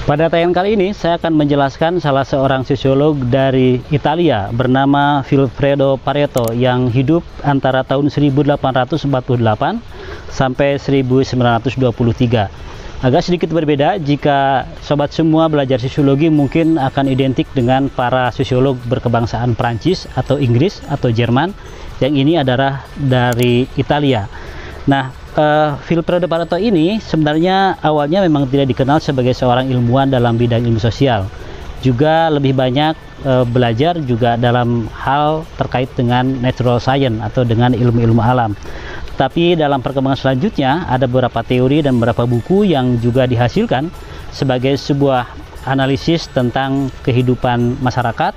Pada tayangan kali ini, saya akan menjelaskan salah seorang sosiolog dari Italia bernama Vilfredo Pareto yang hidup antara tahun 1848 sampai 1923. Agak sedikit berbeda jika sobat semua belajar sosiologi mungkin akan identik dengan para sosiolog berkebangsaan Prancis atau Inggris atau Jerman, yang ini adalah dari Italia. Nah, Vilfredo Pareto ini sebenarnya awalnya memang tidak dikenal sebagai seorang ilmuwan dalam bidang ilmu sosial. Juga lebih banyak belajar juga dalam hal terkait dengan natural science atau dengan ilmu-ilmu alam. Tapi dalam perkembangan selanjutnya ada beberapa teori dan beberapa buku yang juga dihasilkan sebagai sebuah analisis tentang kehidupan masyarakat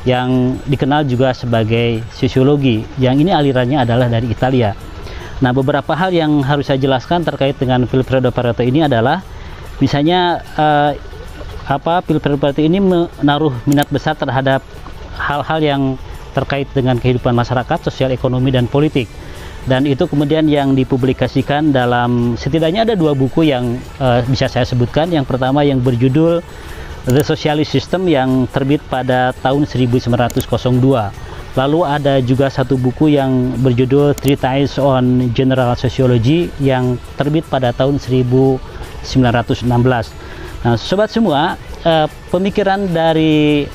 yang dikenal juga sebagai sosiologi. Yang ini alirannya adalah dari Italia. Nah, beberapa hal yang harus saya jelaskan terkait dengan Vilfredo Pareto ini adalah misalnya Vilfredo Pareto ini menaruh minat besar terhadap hal-hal yang terkait dengan kehidupan masyarakat, sosial, ekonomi, dan politik. Dan itu kemudian yang dipublikasikan dalam setidaknya ada dua buku yang bisa saya sebutkan. Yang pertama yang berjudul The Socialist System yang terbit pada tahun 1902. Lalu ada juga satu buku yang berjudul Treatise on General Sociology yang terbit pada tahun 1916. Nah, sobat semua, pemikiran dari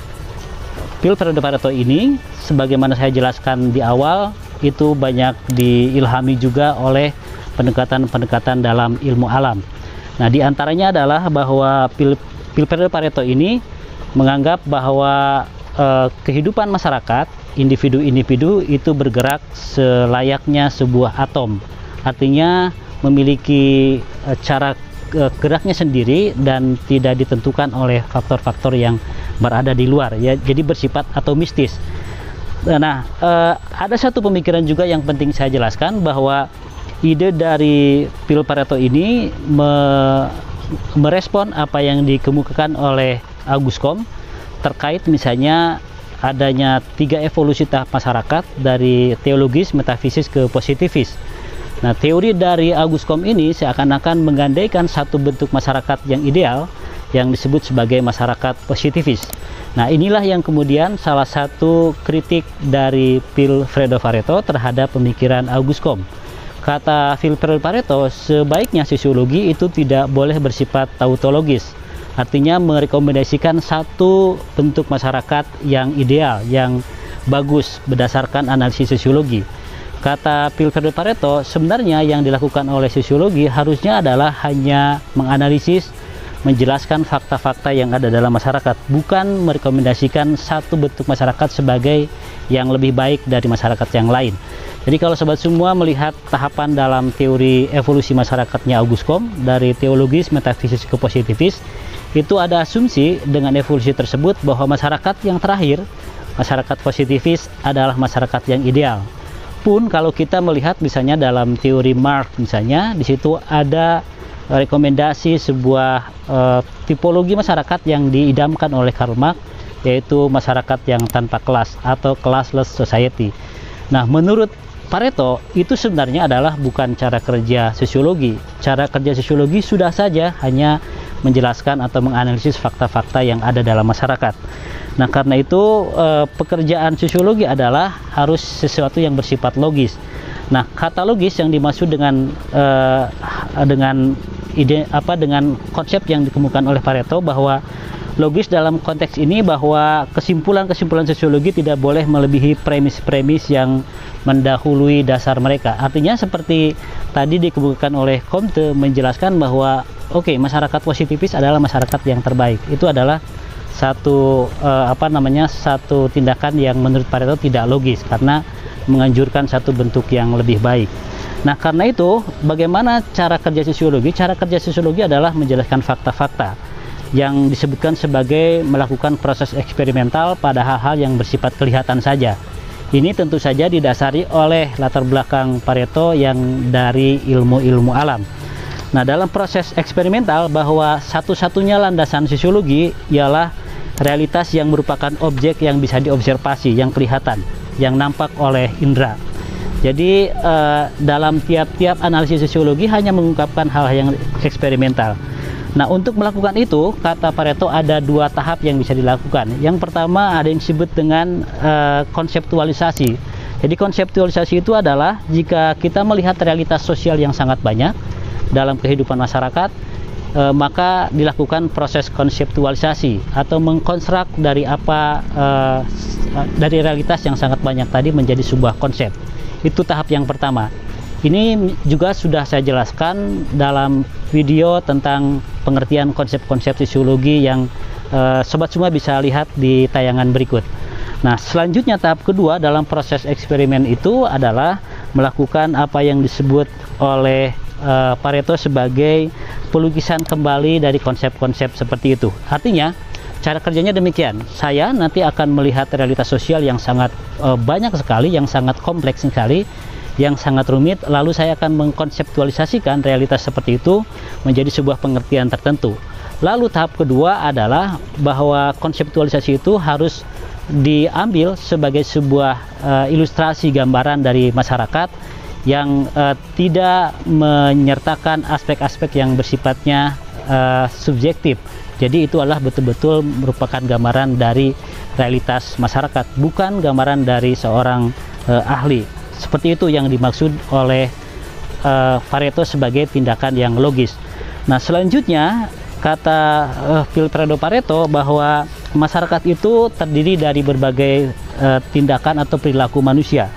Vilfredo Pareto ini, sebagaimana saya jelaskan di awal, itu banyak diilhami juga oleh pendekatan-pendekatan dalam ilmu alam. Nah, diantaranya adalah bahwa Vilfredo Pareto ini menganggap bahwa kehidupan masyarakat, individu-individu itu bergerak selayaknya sebuah atom. Artinya memiliki cara geraknya sendiri dan tidak ditentukan oleh faktor-faktor yang berada di luar, ya, jadi bersifat atomistis. Nah, ada satu pemikiran juga yang penting saya jelaskan, bahwa ide dari Vilfredo Pareto ini merespon apa yang dikemukakan oleh Auguste Comte terkait misalnya adanya 3 evolusi tahap masyarakat dari teologis, metafisik ke positifis. Nah, teori dari Auguste Comte ini seakan-akan menggandaikan satu bentuk masyarakat yang ideal yang disebut sebagai masyarakat positifis. Nah, inilah yang kemudian salah satu kritik dari Vilfredo Pareto terhadap pemikiran Auguste Comte. Kata Vilfredo Pareto, sebaiknya sosiologi itu tidak boleh bersifat tautologis. Artinya merekomendasikan satu bentuk masyarakat yang ideal, yang bagus berdasarkan analisis sosiologi. Kata Vilfredo Pareto, sebenarnya yang dilakukan oleh sosiologi harusnya adalah hanya menganalisis, menjelaskan fakta-fakta yang ada dalam masyarakat, bukan merekomendasikan satu bentuk masyarakat sebagai yang lebih baik dari masyarakat yang lain. Jadi kalau sobat semua melihat tahapan dalam teori evolusi masyarakatnya Auguste Comte dari teologis, metafisik ke positifis, itu ada asumsi dengan evolusi tersebut bahwa masyarakat yang terakhir, masyarakat positifis, adalah masyarakat yang ideal. Pun kalau kita melihat misalnya dalam teori Marx misalnya, di situ ada rekomendasi sebuah tipologi masyarakat yang diidamkan oleh Karl Marx, yaitu masyarakat yang tanpa kelas atau classless society. Nah, menurut Pareto itu sebenarnya adalah bukan cara kerja sosiologi. Cara kerja sosiologi sudah saja hanya menjelaskan atau menganalisis fakta-fakta yang ada dalam masyarakat. Nah, karena itu pekerjaan sosiologi adalah harus sesuatu yang bersifat logis. Nah, kata logis yang dimaksud dengan konsep yang dikemukakan oleh Pareto, bahwa logis dalam konteks ini bahwa kesimpulan-kesimpulan sosiologi tidak boleh melebihi premis-premis yang mendahului dasar mereka. Artinya seperti tadi dikemukakan oleh Comte menjelaskan bahwa masyarakat positifis adalah masyarakat yang terbaik. Itu adalah satu satu tindakan yang menurut Pareto tidak logis karena menganjurkan satu bentuk yang lebih baik. Nah, karena itu bagaimana cara kerja sosiologi? Cara kerja sosiologi adalah menjelaskan fakta-fakta yang disebutkan sebagai melakukan proses eksperimental pada hal-hal yang bersifat kelihatan saja. Ini tentu saja didasari oleh latar belakang Pareto yang dari ilmu-ilmu alam. Nah, dalam proses eksperimental, bahwa satu-satunya landasan sosiologi ialah realitas yang merupakan objek yang bisa diobservasi, yang kelihatan, yang nampak oleh indera. Jadi dalam tiap-tiap analisis sosiologi hanya mengungkapkan hal yang eksperimental. Nah, untuk melakukan itu, kata Pareto ada dua tahap yang bisa dilakukan. Yang pertama ada yang disebut dengan konseptualisasi. Jadi konseptualisasi itu adalah jika kita melihat realitas sosial yang sangat banyak dalam kehidupan masyarakat, maka dilakukan proses konseptualisasi atau mengkonstruk dari dari realitas yang sangat banyak tadi menjadi sebuah konsep. Itu tahap yang pertama. Ini juga sudah saya jelaskan dalam video tentang pengertian konsep-konsep sosiologi yang sobat semua bisa lihat di tayangan berikut. Nah, selanjutnya tahap kedua dalam proses eksperimen itu adalah melakukan apa yang disebut oleh Pareto sebagai pelukisan kembali dari konsep-konsep seperti itu. Artinya, cara kerjanya demikian. Saya nanti akan melihat realitas sosial yang sangat banyak sekali, yang sangat kompleks sekali, yang sangat rumit, lalu saya akan mengkonseptualisasikan realitas seperti itu menjadi sebuah pengertian tertentu. Lalu tahap kedua adalah bahwa konseptualisasi itu harus diambil sebagai sebuah ilustrasi gambaran dari masyarakat yang tidak menyertakan aspek-aspek yang bersifatnya subjektif. Jadi itu adalah betul-betul merupakan gambaran dari realitas masyarakat, bukan gambaran dari seorang ahli. Seperti itu yang dimaksud oleh Pareto sebagai tindakan yang logis. Nah, selanjutnya kata Vilfredo Pareto bahwa masyarakat itu terdiri dari berbagai tindakan atau perilaku manusia.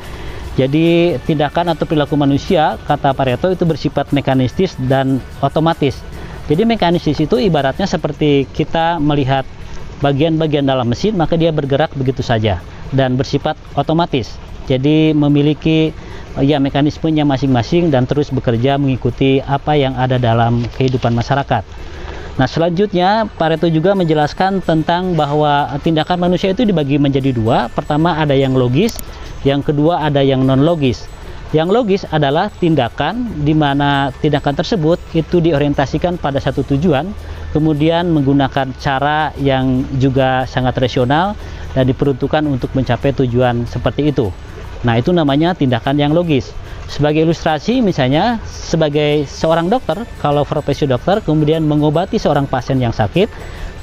Jadi tindakan atau perilaku manusia, kata Pareto, itu bersifat mekanistis dan otomatis. Jadi mekanistis itu ibaratnya seperti kita melihat bagian-bagian dalam mesin, maka dia bergerak begitu saja dan bersifat otomatis. Jadi memiliki mekanismenya masing-masing dan terus bekerja mengikuti apa yang ada dalam kehidupan masyarakat. Nah, selanjutnya Pareto juga menjelaskan tentang bahwa tindakan manusia itu dibagi menjadi dua. Pertama ada yang logis, yang kedua ada yang non logis. Yang logis adalah tindakan di mana tindakan tersebut itu diorientasikan pada satu tujuan, kemudian menggunakan cara yang juga sangat rasional dan diperuntukkan untuk mencapai tujuan seperti itu. Nah, itu namanya tindakan yang logis. Sebagai ilustrasi, misalnya sebagai seorang dokter, kalau profesi dokter kemudian mengobati seorang pasien yang sakit,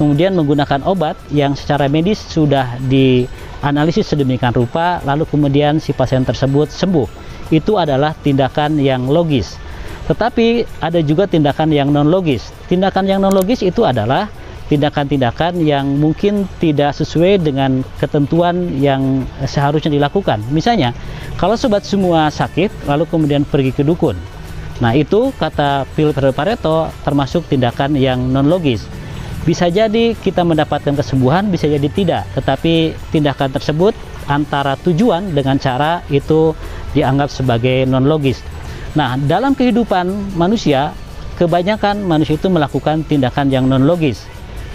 kemudian menggunakan obat yang secara medis sudah dianalisis sedemikian rupa, lalu kemudian si pasien tersebut sembuh. Itu adalah tindakan yang logis. Tetapi ada juga tindakan yang non logis. Tindakan yang non logis itu adalah tindakan-tindakan yang mungkin tidak sesuai dengan ketentuan yang seharusnya dilakukan. Misalnya, kalau sobat semua sakit, lalu kemudian pergi ke dukun. Nah, itu kata Vilfredo Pareto termasuk tindakan yang non logis. Bisa jadi kita mendapatkan kesembuhan, bisa jadi tidak. Tetapi tindakan tersebut antara tujuan dengan cara itu dianggap sebagai non logis. Nah, dalam kehidupan manusia, kebanyakan manusia itu melakukan tindakan yang non logis.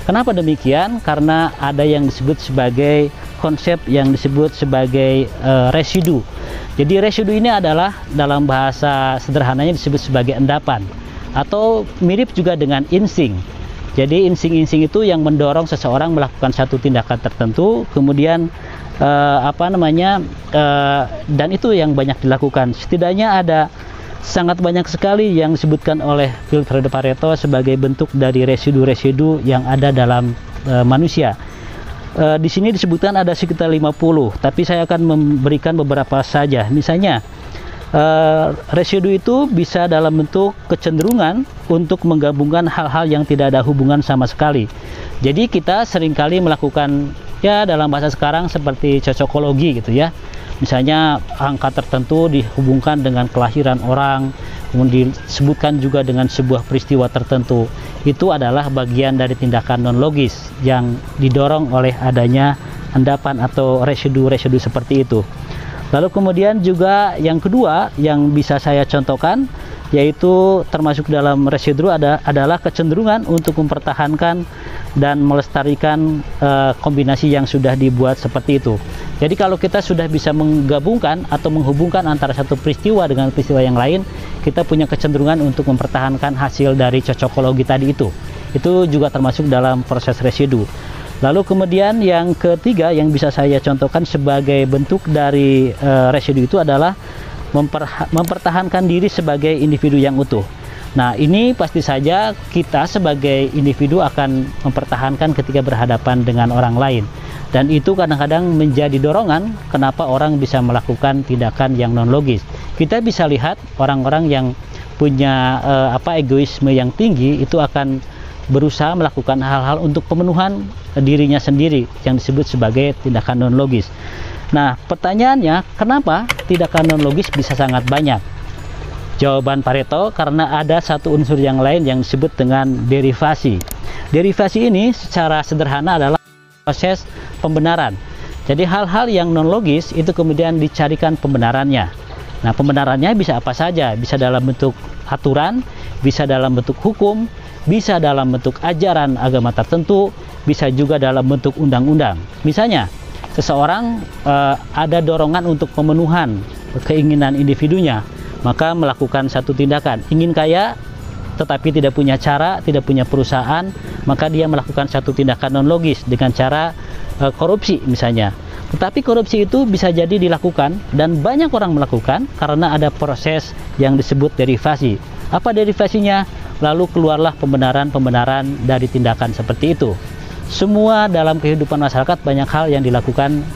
Kenapa demikian? Karena ada yang disebut sebagai konsep yang disebut sebagai residu. Jadi residu ini adalah dalam bahasa sederhananya disebut sebagai endapan atau mirip juga dengan insting. Jadi insting-insting itu yang mendorong seseorang melakukan satu tindakan tertentu, kemudian dan itu yang banyak dilakukan. Setidaknya ada sangat banyak sekali yang disebutkan oleh Vilfredo Pareto sebagai bentuk dari residu-residu yang ada dalam manusia. Di sini disebutkan ada sekitar 50, tapi saya akan memberikan beberapa saja. Misalnya, residu itu bisa dalam bentuk kecenderungan untuk menggabungkan hal-hal yang tidak ada hubungan sama sekali. Jadi kita seringkali melakukan dalam bahasa sekarang seperti cocokologi gitu ya. Misalnya angka tertentu dihubungkan dengan kelahiran orang, kemudian disebutkan juga dengan sebuah peristiwa tertentu. Itu adalah bagian dari tindakan non logis yang didorong oleh adanya endapan atau residu-residu seperti itu. Lalu kemudian juga yang kedua yang bisa saya contohkan, yaitu termasuk dalam residu adalah kecenderungan untuk mempertahankan dan melestarikan kombinasi yang sudah dibuat seperti itu. Jadi kalau kita sudah bisa menggabungkan atau menghubungkan antara satu peristiwa dengan peristiwa yang lain, kita punya kecenderungan untuk mempertahankan hasil dari cocokologi tadi itu. Itu juga termasuk dalam proses residu. Lalu kemudian yang ketiga yang bisa saya contohkan sebagai bentuk dari residu itu adalah mempertahankan diri sebagai individu yang utuh. Nah, ini pasti saja kita sebagai individu akan mempertahankan ketika berhadapan dengan orang lain. Dan itu kadang-kadang menjadi dorongan kenapa orang bisa melakukan tindakan yang non logis. Kita bisa lihat orang-orang yang punya egoisme yang tinggi itu akan berusaha melakukan hal-hal untuk pemenuhan dirinya sendiri yang disebut sebagai tindakan non logis. Nah, pertanyaannya, kenapa tindakan non logis bisa sangat banyak? Jawaban Pareto, karena ada satu unsur yang lain yang disebut dengan derivasi. Derivasi ini secara sederhana adalah proses pembenaran. Jadi hal-hal yang non logis itu kemudian dicarikan pembenarannya. Nah, pembenarannya bisa apa saja, bisa dalam bentuk aturan, bisa dalam bentuk hukum, bisa dalam bentuk ajaran agama tertentu, bisa juga dalam bentuk undang-undang. Misalnya, seseorang ada dorongan untuk pemenuhan keinginan individunya, maka melakukan satu tindakan. Ingin kaya tetapi tidak punya cara, tidak punya perusahaan, maka dia melakukan satu tindakan non logis dengan cara korupsi misalnya. Tetapi korupsi itu bisa jadi dilakukan dan banyak orang melakukan karena ada proses yang disebut derivasi. Apa derivasinya? Lalu keluarlah pembenaran-pembenaran dari tindakan seperti itu. Semua dalam kehidupan masyarakat banyak hal yang dilakukan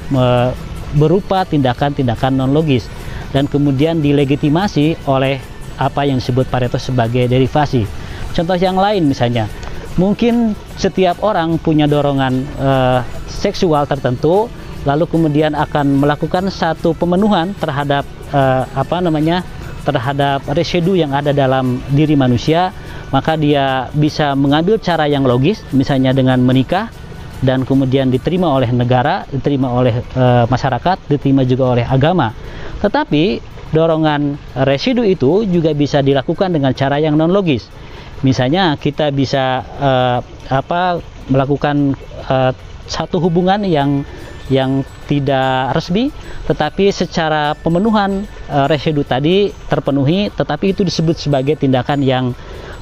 berupa tindakan-tindakan non logis dan kemudian dilegitimasi oleh apa yang disebut Pareto sebagai derivasi. Contoh yang lain misalnya, mungkin setiap orang punya dorongan seksual tertentu, lalu kemudian akan melakukan satu pemenuhan terhadap terhadap residu yang ada dalam diri manusia, maka dia bisa mengambil cara yang logis, misalnya dengan menikah dan kemudian diterima oleh negara, diterima oleh masyarakat, diterima juga oleh agama. Tetapi dorongan residu itu juga bisa dilakukan dengan cara yang non logis. Misalnya kita bisa melakukan satu hubungan yang tidak resmi, tetapi secara pemenuhan residu tadi terpenuhi, tetapi itu disebut sebagai tindakan yang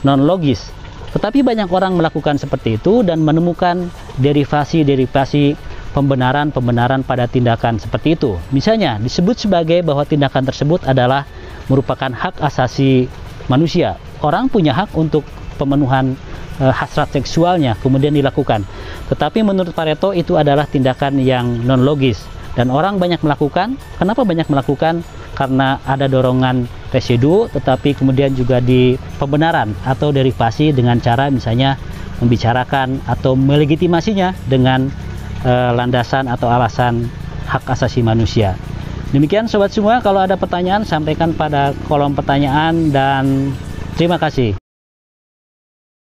non logis. Tetapi banyak orang melakukan seperti itu dan menemukan derivasi-derivasi pembenaran-pembenaran pada tindakan seperti itu. Misalnya disebut sebagai bahwa tindakan tersebut adalah merupakan hak asasi manusia. Orang punya hak untuk pemenuhan hasrat seksualnya kemudian dilakukan. Tetapi menurut Pareto itu adalah tindakan yang non logis dan orang banyak melakukan. Kenapa banyak melakukan? Karena ada dorongan residu, tetapi kemudian juga di pembenaran atau derivasi dengan cara misalnya membicarakan atau melegitimasinya dengan landasan atau alasan hak asasi manusia. Demikian sobat semua, kalau ada pertanyaan sampaikan pada kolom pertanyaan dan terima kasih.